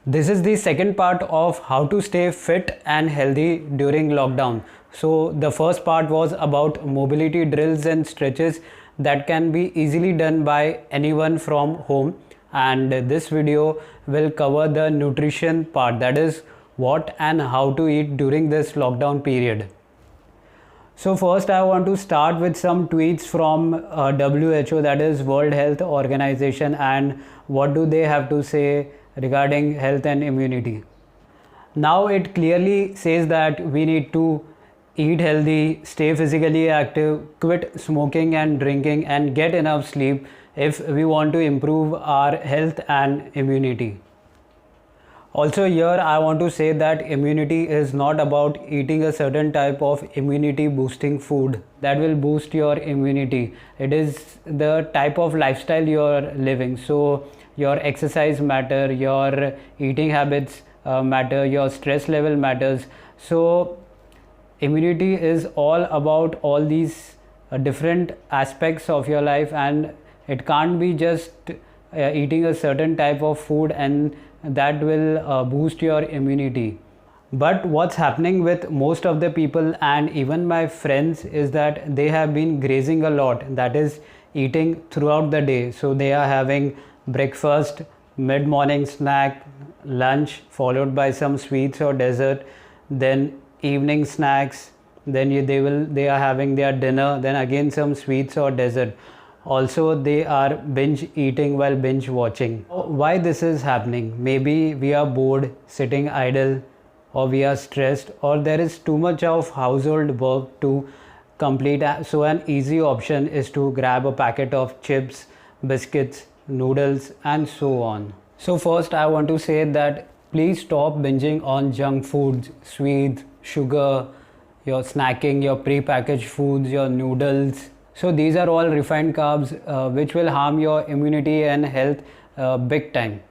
This is the second part of how to stay fit and healthy during lockdown. So, the first part was about mobility drills and stretches that can be easily done by anyone from home. And this video will cover the nutrition part, that is, what and how to eat during this lockdown period. So first I want to start with some tweets from WHO, that is World Health Organization, and what do they have to say regarding health and immunity. Now it clearly says that we need to eat healthy, stay physically active, quit smoking and drinking, and get enough sleep if we want to improve our health and immunity. Also here I want to say that immunity is not about eating a certain type of immunity boosting food that will boost your immunity. It is the type of lifestyle you are living. So your exercise matter, your eating habits matter, your stress level matters. So immunity is all about all these different aspects of your life, and it can't be just eating a certain type of food and that will boost your immunity. But what's happening with most of the people and even my friends is that they have been grazing a lot, that is eating throughout the day. So they are having breakfast, mid-morning snack, lunch followed by some sweets or dessert, then evening snacks, then they are having their dinner, then again some sweets or dessert. Also they are binge eating while binge watching. Why this is happening? Maybe we are bored sitting idle, or we are stressed, or there is too much of household work to complete. So an easy option is to grab a packet of chips, biscuits, noodles and so on. So first I want to say that please stop binging on junk foods, sweets, sugar, your snacking, your pre-packaged foods, your noodles. So these are all refined carbs which will harm your immunity and health big time,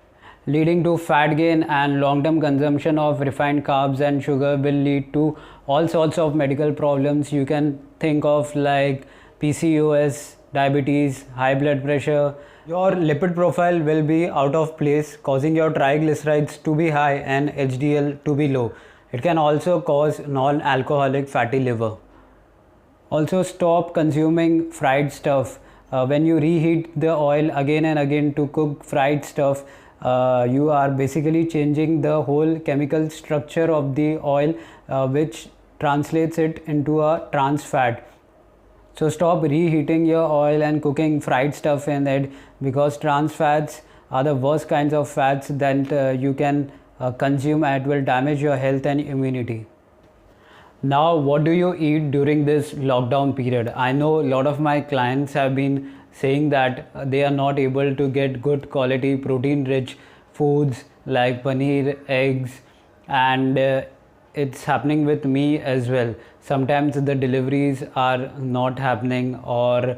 leading to fat gain, and long-term consumption of refined carbs and sugar will lead to all sorts of medical problems you can think of, like PCOS, diabetes, high blood pressure. Your lipid profile will be out of place, causing your triglycerides to be high and HDL to be low. It can also cause non-alcoholic fatty liver. Also stop consuming fried stuff. When you reheat the oil again and again to cook fried stuff, you are basically changing the whole chemical structure of the oil, which translates it into a trans fat. So stop reheating your oil and cooking fried stuff in it, because trans fats are the worst kinds of fats that you can consume, and it will damage your health and immunity. Now, what do you eat during this lockdown period? I know a lot of my clients have been saying that they are not able to get good quality protein rich foods like paneer, eggs, and it's happening with me as well. Sometimes the deliveries are not happening, or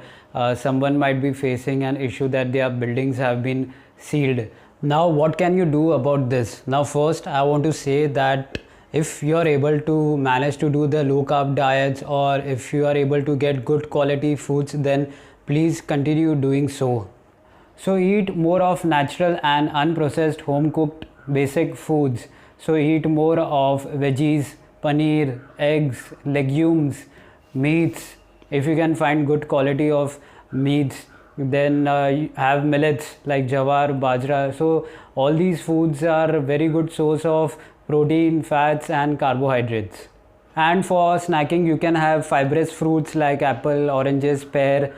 someone might be facing an issue that their buildings have been sealed. Now, what can you do about this? Now, first I want to say that if you are able to manage to do the low carb diets, or if you are able to get good quality foods, then please continue doing so. So eat more of natural and unprocessed home cooked basic foods. So eat more of veggies, paneer, eggs, legumes, meats. If you can find good quality of meats, then have millets like jawar, bajra. So all these foods are a very good source of protein, fats and carbohydrates. And for snacking you can have fibrous fruits like apple, oranges, pear,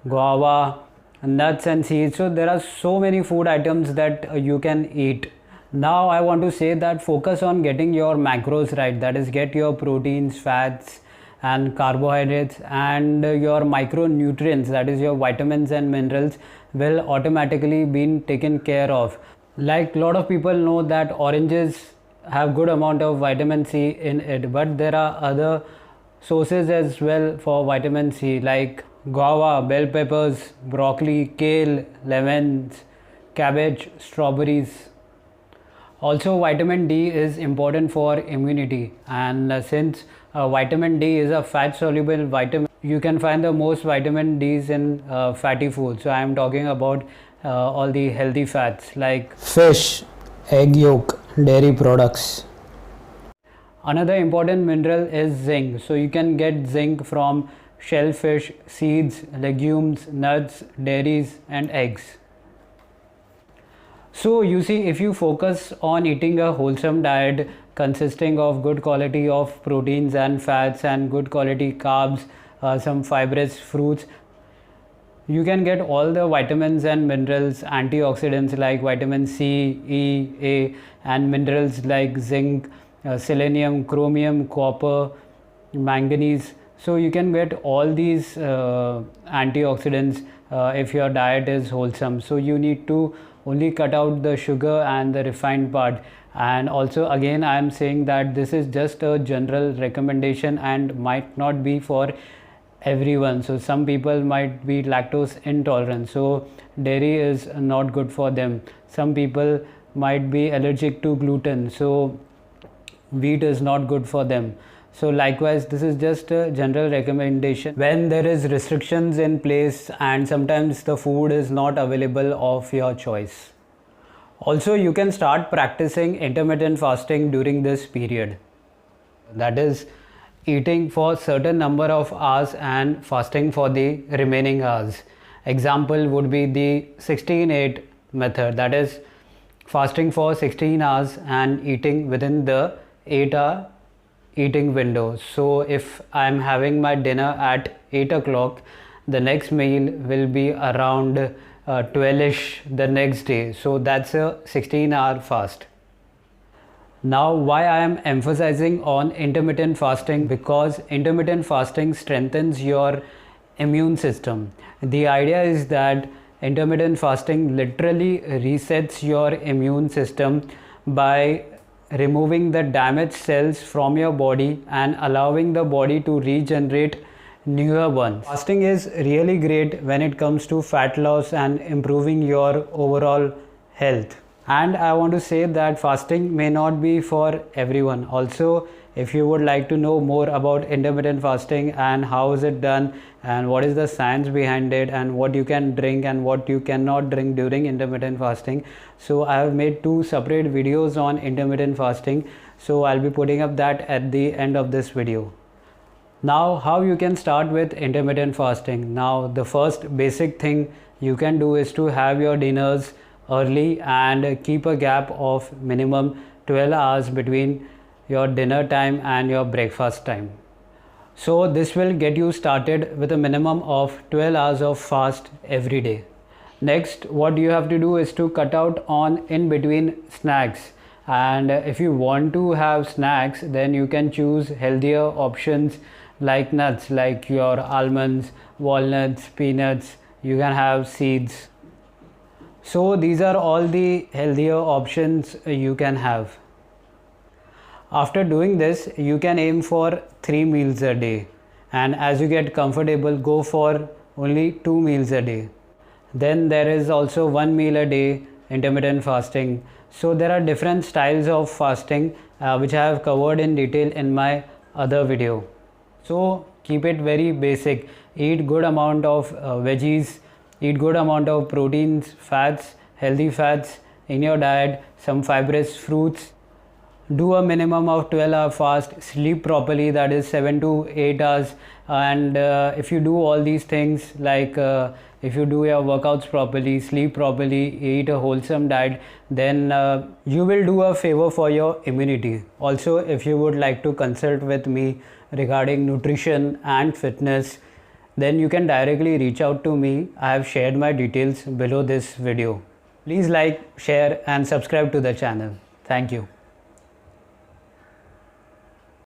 guava, nuts and seeds. So there are so many food items that you can eat. Now I want to say that focus on getting your macros right, that is get your proteins, fats and carbohydrates, and your micronutrients, that is your vitamins and minerals, will automatically be taken care of. Like a lot of people know that oranges have good amount of vitamin C in it, but there are other sources as well for vitamin C like guava, bell peppers, broccoli, kale, lemons, cabbage, strawberries. Also vitamin D is important for immunity, and since vitamin D is a fat soluble vitamin, you can find the most vitamin D's in fatty foods. So I am talking about all the healthy fats like fish, egg yolk, dairy products. Another important mineral is zinc. So you can get zinc from shellfish, seeds, legumes, nuts, dairies and eggs. So you see, if you focus on eating a wholesome diet consisting of good quality of proteins and fats and good quality carbs, some fibrous fruits, you can get all the vitamins and minerals, antioxidants like vitamin C, E, A, and minerals like zinc, selenium, chromium, copper, manganese. So you can get all these antioxidants if your diet is wholesome. So you need to only cut out the sugar and the refined part. And also, again, I am saying that this is just a general recommendation and might not be for everyone. So some people might be lactose intolerant, so dairy is not good for them. Some people might be allergic to gluten, so wheat is not good for them. So likewise, this is just a general recommendation when there is restrictions in place and sometimes the food is not available of your choice. Also, you can start practicing intermittent fasting during this period, that is eating for certain number of hours and fasting for the remaining hours. Example would be the 16-8 method, that is fasting for 16 hours and eating within the 8-hour eating window. So if I'm having my dinner at 8 o'clock, the next meal will be around 12ish the next day. So that's a 16-hour fast. Now, why I am emphasizing on intermittent fasting? Because intermittent fasting strengthens your immune system. The idea is that intermittent fasting literally resets your immune system by removing the damaged cells from your body and allowing the body to regenerate newer ones. Fasting is really great when it comes to fat loss and improving your overall health. And I want to say that fasting may not be for everyone. Also, if you would like to know more about intermittent fasting and how is it done and what is the science behind it and what you can drink and what you cannot drink during intermittent fasting, so I have made 2 separate videos on intermittent fasting. So I'll be putting up that at the end of this video. Now, how you can start with intermittent fasting? Now, the first basic thing you can do is to have your dinners early and keep a gap of minimum 12 hours between your dinner time and your breakfast time. So this will get you started with a minimum of 12 hours of fast every day. Next, what you have to do is to cut out on in between snacks. And if you want to have snacks, then you can choose healthier options like nuts, like your almonds, walnuts, peanuts. You can have seeds. So these are all the healthier options you can have. After doing this, you can aim for 3 meals a day, and as you get comfortable, go for only 2 meals a day. Then there is also 1 meal a day intermittent fasting. So there are different styles of fasting which I have covered in detail in my other video. So keep it very basic. Eat good amount of veggies, eat good amount of proteins, fats, healthy fats in your diet, some fibrous fruits. Do a minimum of 12-hour fast, sleep properly, that is 7 to 8 hours. And if you do all these things, like if you do your workouts properly, sleep properly, eat a wholesome diet, then you will do a favor for your immunity. Also, if you would like to consult with me regarding nutrition and fitness, then you can directly reach out to me. I have shared my details below this video. Please like, share and subscribe to the channel. Thank you.